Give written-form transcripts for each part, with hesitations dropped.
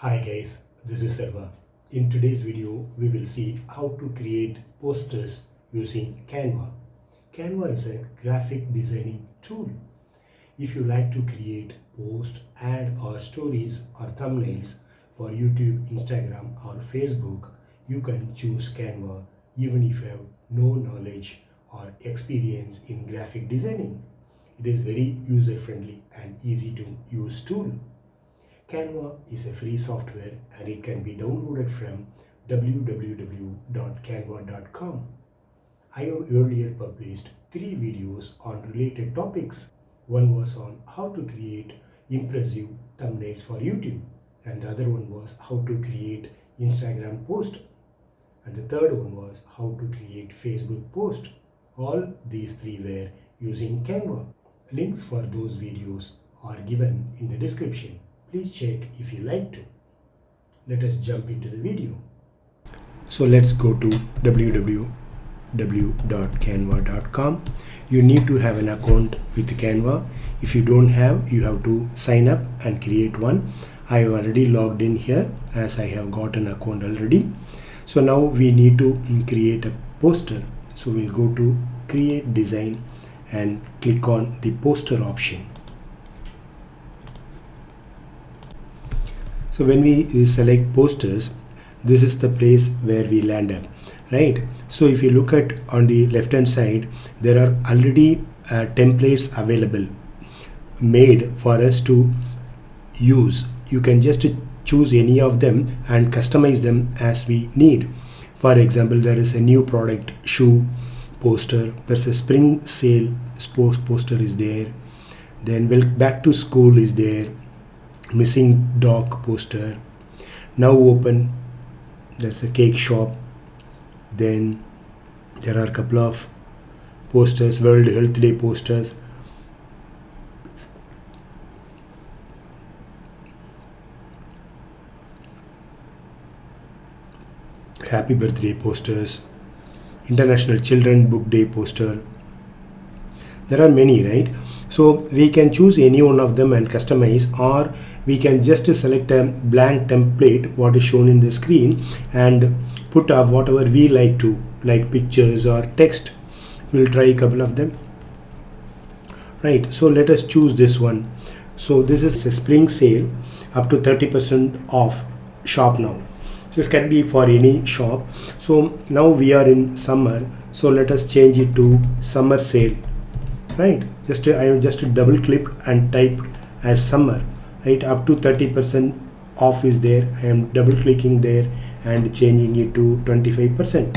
Hi guys, this is Sarva. In today's video, we will see how to create posters using Canva. Canva is a graphic designing tool. If you like to create posts, ad or stories or thumbnails for YouTube, Instagram or Facebook, you can choose Canva even if you have no knowledge or experience in graphic designing. It is very user-friendly and easy to use tool. Canva is a free software and it can be downloaded from www.canva.com. I have earlier published 3 videos on related topics. One was on how to create impressive thumbnails for YouTube, and the other one was how to create Instagram post, and the third one was how to create Facebook post. All these 3 were using Canva. Links for those videos are given in the description. Please check if you like to. Let us jump into the video. So let's go to www.canva.com. You need to have an account with Canva. If you don't have, you have to sign up and create one. I have already logged in here as I have got an account already. So now we need to create a poster. So we'll go to create design and click on the poster option. So when we select posters, this is the place where we land up, right? So if you look at on the left hand side, there are already templates available made for us to use. You can just choose any of them and customize them as we need. For example, there is a new product shoe poster, there's a spring sale sports poster is there, then back to school is there, missing dog poster, now open, there's a cake shop, then there are a couple of posters, World Health Day posters, happy birthday posters, International Children Book Day poster. There are many, right? So we can choose any one of them and customize, or we can just select a blank template what is shown in the screen and put up whatever we like to, like pictures or text. We'll try a couple of them, right? So let us choose this one. So this is a spring sale up to 30% off shop now. This can be for any shop. So now we are in summer, so let us change it to summer sale, right? I have just double clicked and typed as summer, right? Up to 30% off is there. I am double clicking there and changing it to 25%,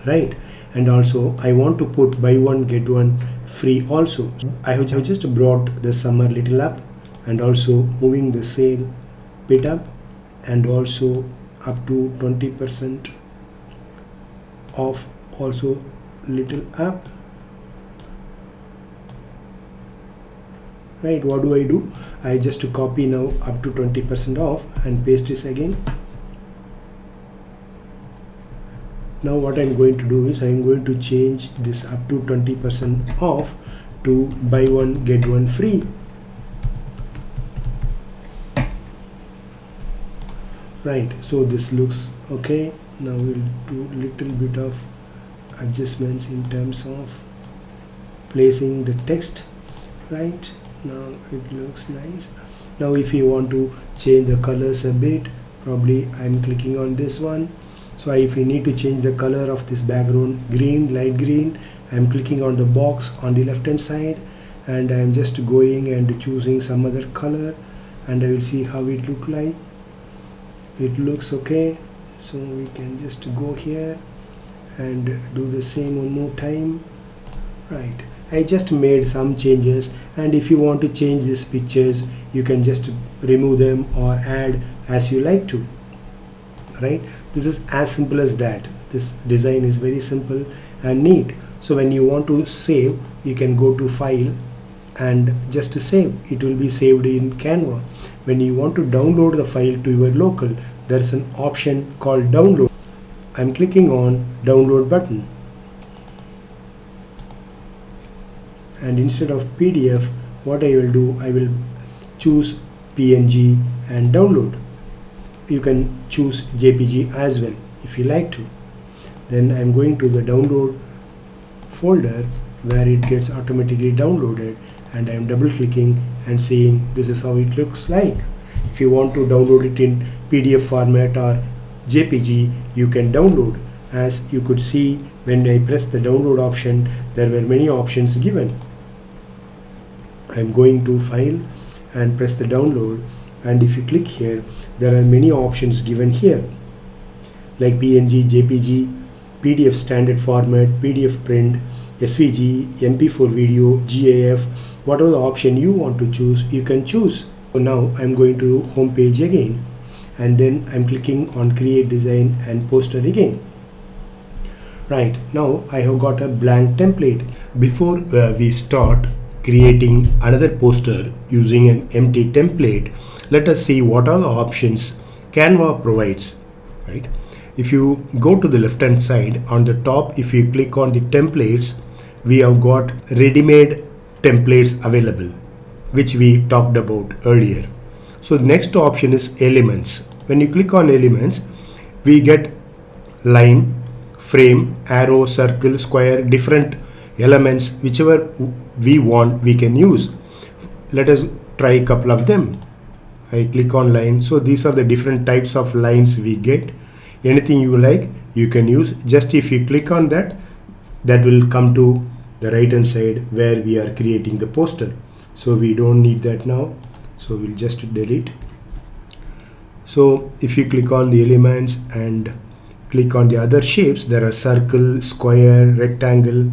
right? And also I want to put buy one get one free also. I have just brought the summer little up and also moving the sale bit up and also up to 20% off also little up, right? What do? I just copy now up to 20% off and paste this again. Now what I'm going to do is I'm going to change this up to 20% off to buy one get one free. Right, so this looks okay. Now we'll do a little bit of adjustments in terms of placing the text, right? Now it looks nice. Now if you want to change the colors a bit, probably I'm clicking on this one. So if you need to change the color of this background, green, light green, I'm clicking on the box on the left hand side and I'm just going and choosing some other color and I will see how it look like. It looks okay, so we can just go here and do the same one more time, right? I just made some changes, and if you want to change these pictures you can just remove them or add as you like to, right? This is as simple as that. This design is very simple and neat. So when you want to save, you can go to file and just save. It will be saved in Canva. When you want to download the file to your local, there is an option called download. I'm clicking on download button, and instead of PDF, what I will do, I will choose PNG and download. you can choose JPG as well if you like to. Then I'm going to the download folder where it gets automatically downloaded, and I'm double clicking and seeing this is how it looks like. If you want to download it in PDF format or JPG, you can download. As you could see, when I pressed the download option, there were many options given. I'm going to file and press the download, and if you click here, there are many options given here like PNG, JPG, PDF standard format, PDF print, SVG, MP4 video, GIF. Whatever the option you want to choose, you can choose. So now I'm going to home page again, and then I'm clicking on create design and poster again. Right, now I have got a blank template. Before we start creating another poster using an empty template, let us see what are the options Canva provides. Right, if you go to the left hand side, on the top, if you click on the templates, we have got ready-made templates available, which we talked about earlier. So the next option is elements. When you click on elements, we get line, frame, arrow, circle, square, different elements, whichever we want we can use. Let us try a couple of them. I click on line. So these are the different types of lines we get. Anything you like, you can use. Just if you click on that, that will come to the right hand side where we are creating the poster. So we don't need that now, so we'll just delete. So if you click on the elements and click on the other shapes, there are circle, square, rectangle,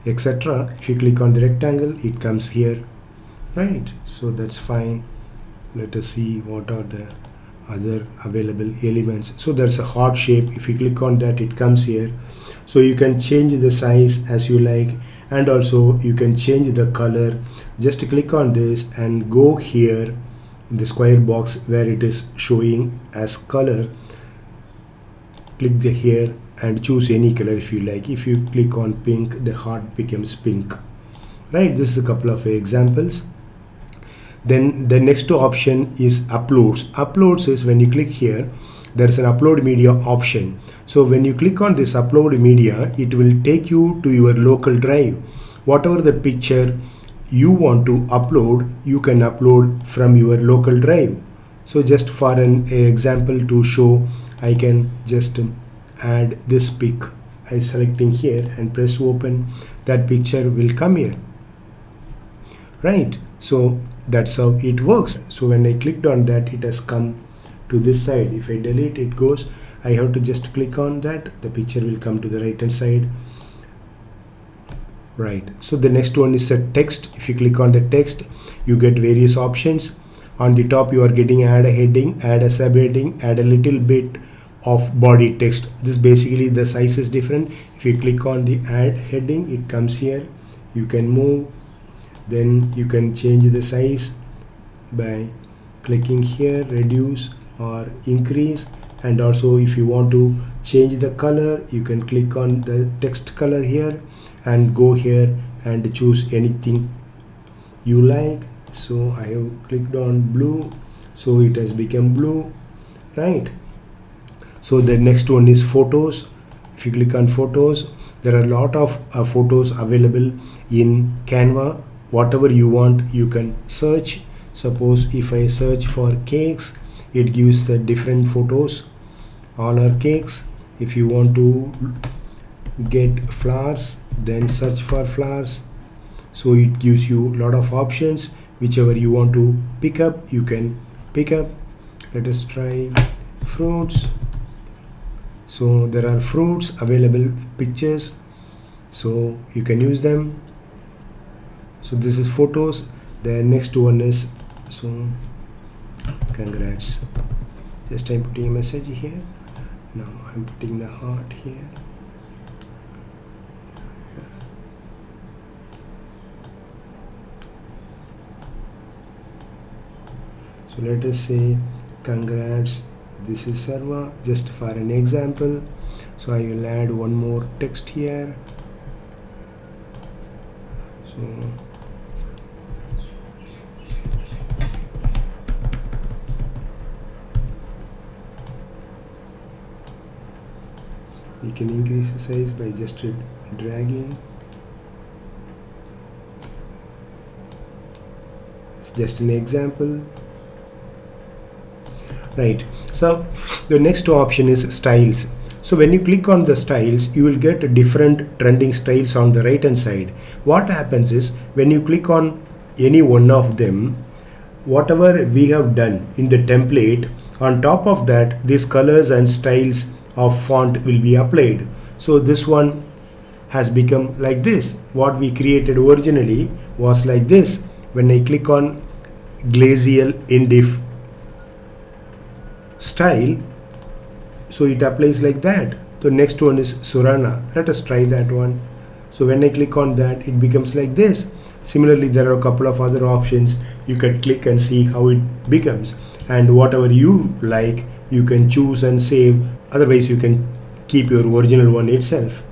etc. If you click on the rectangle, it comes here. Right, so that's fine. Let us see what are the other available elements. So there's a heart shape. If you click on that, it comes here. So you can change the size as you like, and also you can change the color. Just click on this and go here in the square box where it is showing as color. Click here and choose any color if you like. If you click on pink, the heart becomes pink. Right, this is a couple of examples. Then the next option is uploads. Uploads is when you click here, there is an upload media option. So when you click on this upload media, it will take you to your local drive. Whatever the picture you want to upload, you can upload from your local drive. So just for an example to show, I can just add this pic. I selecting here and press open. That picture will come here. Right, so that's how it works. So when I clicked on that, it has come to this side. If I delete, it goes. I have to just click on that, the picture will come to the right hand side. Right, so the next one is a text. If you click on the text, you get various options. On the top, you are getting add a heading, add a subheading, add a little bit of body text. This basically the size is different. If you click on the add heading, it comes here. You can move, then you can change the size by clicking here, reduce or increase. And also if you want to change the color, you can click on the text color here and go here and choose anything you like. So I have clicked on blue, so it has become blue. Right, so the next one is photos. If you click on photos, there are a lot of photos available in Canva. Whatever you want, you can search. Suppose if I search for cakes, it gives the different photos. All are cakes. If you want to get flowers, then search for flowers. So it gives you a lot of options. Whichever you want to pick up, you can pick up. Let us try fruits. So there are fruits available, pictures, so you can use them. So this is photos. The next one is, so congrats. Just I'm putting a message here. Now I'm putting the heart here. So let us say congrats, this is Sarva, just for an example. So I will add one more text here. So We can increase the size by just dragging. It's just an example. Right, so the next option is styles. So when you click on the styles, you will get different trending styles on the right hand side. What happens is when you click on any one of them, whatever we have done in the template, on top of that these colors and styles of font will be applied. So this one has become like this. What we created originally was like this. When I click on glacial indif style, so it applies like that. The next one is Surana. Let us try that one. So when I click on that, it becomes like this. Similarly, there are a couple of other options. You can click and see how it becomes, and whatever you like you can choose and save. Otherwise you can keep your original one itself.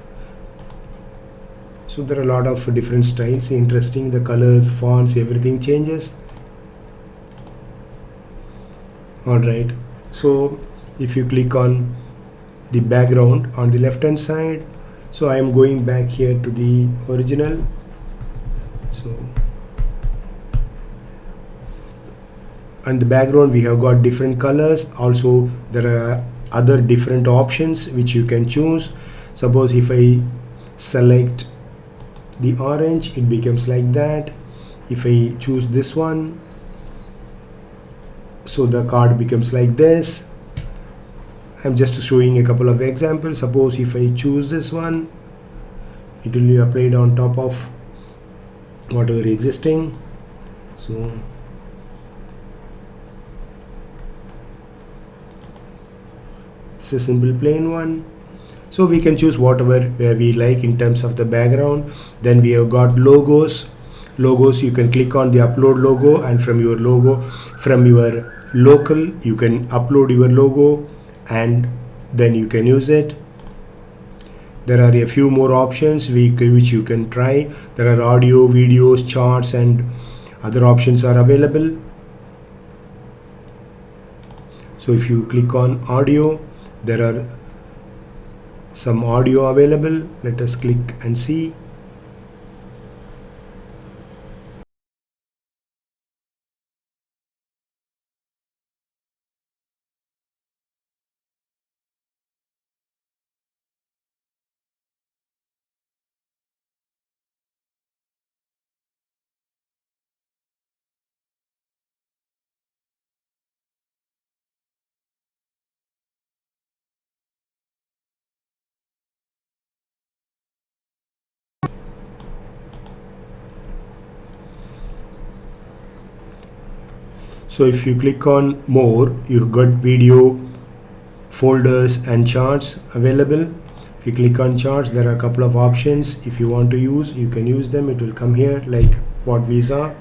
So there are a lot of different styles. Interesting, the colors, fonts, everything changes. Alright, so if you click on the background on the left hand side, so I am going back here to the original. So and the background we have got different colors. Also there are other different options which you can choose. Suppose if I select the orange, it becomes like that. If I choose this one, so the card becomes like this. I'm just showing a couple of examples. Suppose if I choose this one, it will be applied on top of whatever existing. So it's a simple plain one. So we can choose whatever we like in terms of the background. Then we have got logos. You can click on the upload logo, and from your logo, from your local, you can upload your logo and then you can use it. There are a few more options which you can try. There are audio, videos, charts, and other options are available. So if you click on audio, there are some audio available. Let us click and see. So if you click on more, you got video, folders and charts available. If you click on charts, there are a couple of options. If you want to use, you can use them. It will come here like what we saw.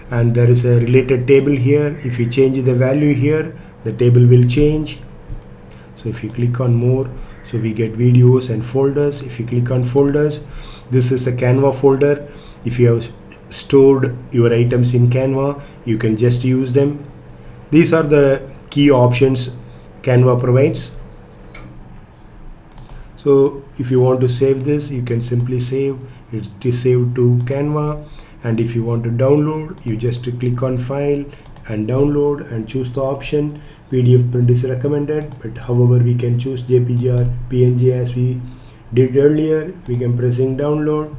And there is a related table here. If you change the value here, the table will change. So if you click on more, so we get videos and folders. If you click on folders, this is a Canva folder. If you have stored your items in Canva, you can just use them. These are the key options Canva provides. So if you want to save this, you can simply save. It is saved to Canva. And if you want to download, you just click on file and download and choose the option. PDF print is recommended, but however we can choose JPG or PNG as we did earlier. We can pressing download.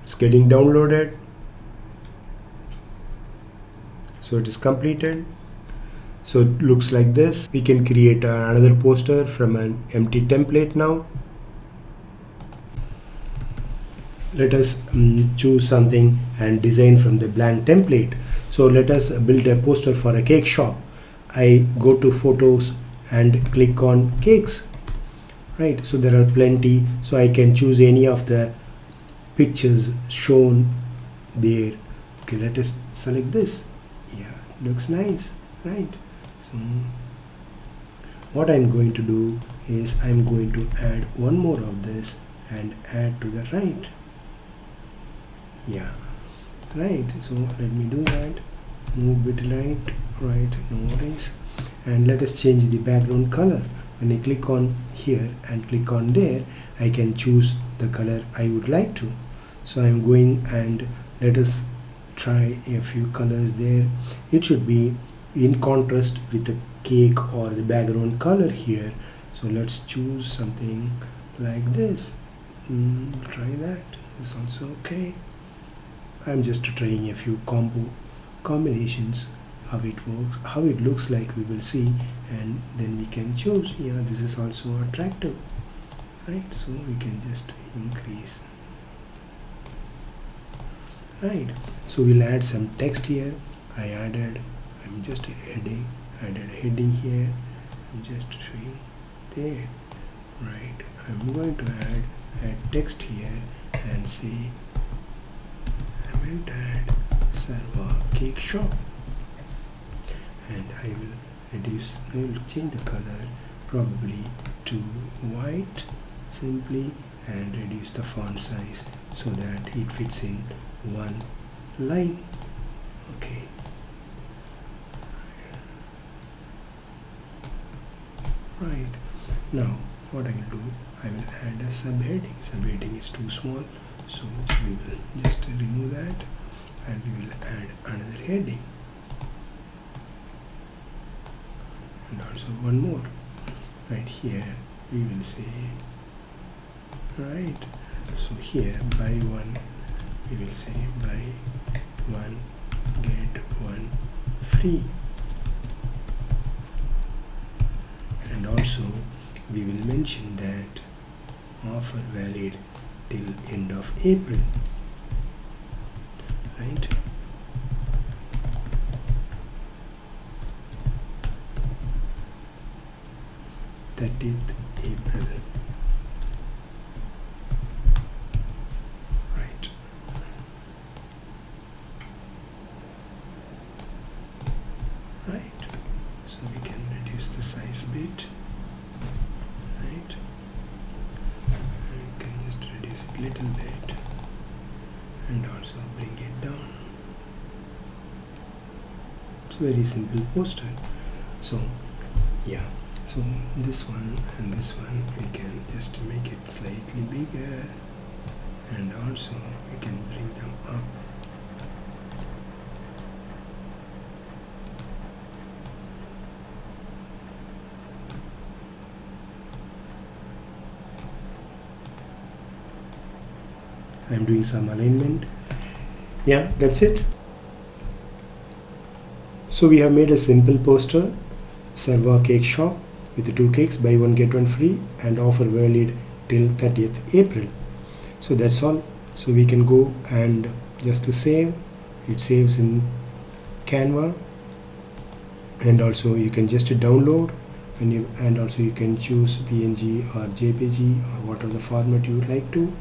It's getting downloaded. So it is completed. So it looks like this. We can create another poster from an empty template now. Let us choose something and design from the blank template. So let us build a poster for a cake shop. I go to photos and click on cakes. Right, so there are plenty. So I can choose any of the pictures shown there. Okay, let us select this. Yeah, looks nice, right? So what I'm going to do is I'm going to add one more of this and add to the right. Yeah, right. So let me do that. Move it right, no worries. And let us change the background color. when I click on here and click on there, I can choose the color I would like to. So I'm going, and let us try a few colors there. It should be in contrast with the cake or the background color here. So let's choose something like this. Try that. It's also okay. I'm just trying a few combinations, how it works, how it looks like, we will see, and then we can choose. Yeah, this is also attractive, right? So we can just increase. Right, so we'll add some text here. I'm just added a heading here. I'm just showing there. Right, I'm going to add text here and say I'm going to add Sarva cake shop, and I will change the color probably to white simply, and reduce the font size so that it fits in one line. Okay, right, now what I will do, I will add a subheading is too small, so we will just remove that, and we will add another heading, and also one more. Right here we will say, right, so here buy one, we will say buy one get one free, and also we will mention that offer valid till end of April, right? April. Right. Right. So we can reduce the size a bit. Right. You can just reduce it a little bit, and also bring it down. It's a very simple poster. So yeah. So this one and this one, we can just make it slightly bigger, and also we can bring them up. I'm doing some alignment. Yeah, that's it. So we have made a simple poster, Sarva cake shop, with the 2 cakes, buy one get one free, and offer valid till 30th April. So that's all. So we can go and just to save, it saves in Canva, and also you can just download, and also you can choose PNG or JPG or whatever the format you would like to.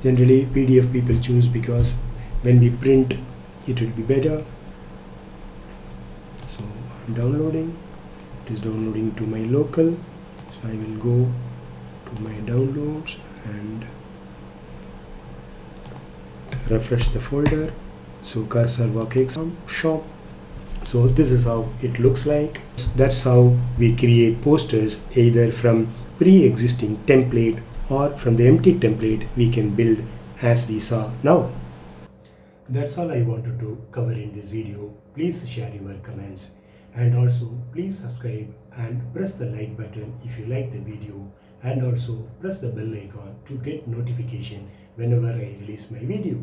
Generally PDF people choose, because when we print it will be better. So I'm downloading. It is downloading to my local, so I will go to my downloads and refresh the folder. So Sarva cake shop. So this is how it looks like. That's how we create posters, either from pre-existing template or from the empty template we can build, as we saw now. That's all I wanted to cover in this video. Please share your comments, and also please subscribe and press the like button if you like the video, and also press the bell icon to get notification whenever I release my video.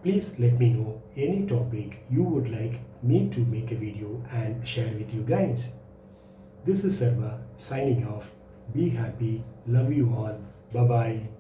Please let me know any topic you would like me to make a video and share with you guys. This is Sarva signing off. Be happy. Love you all. Bye bye.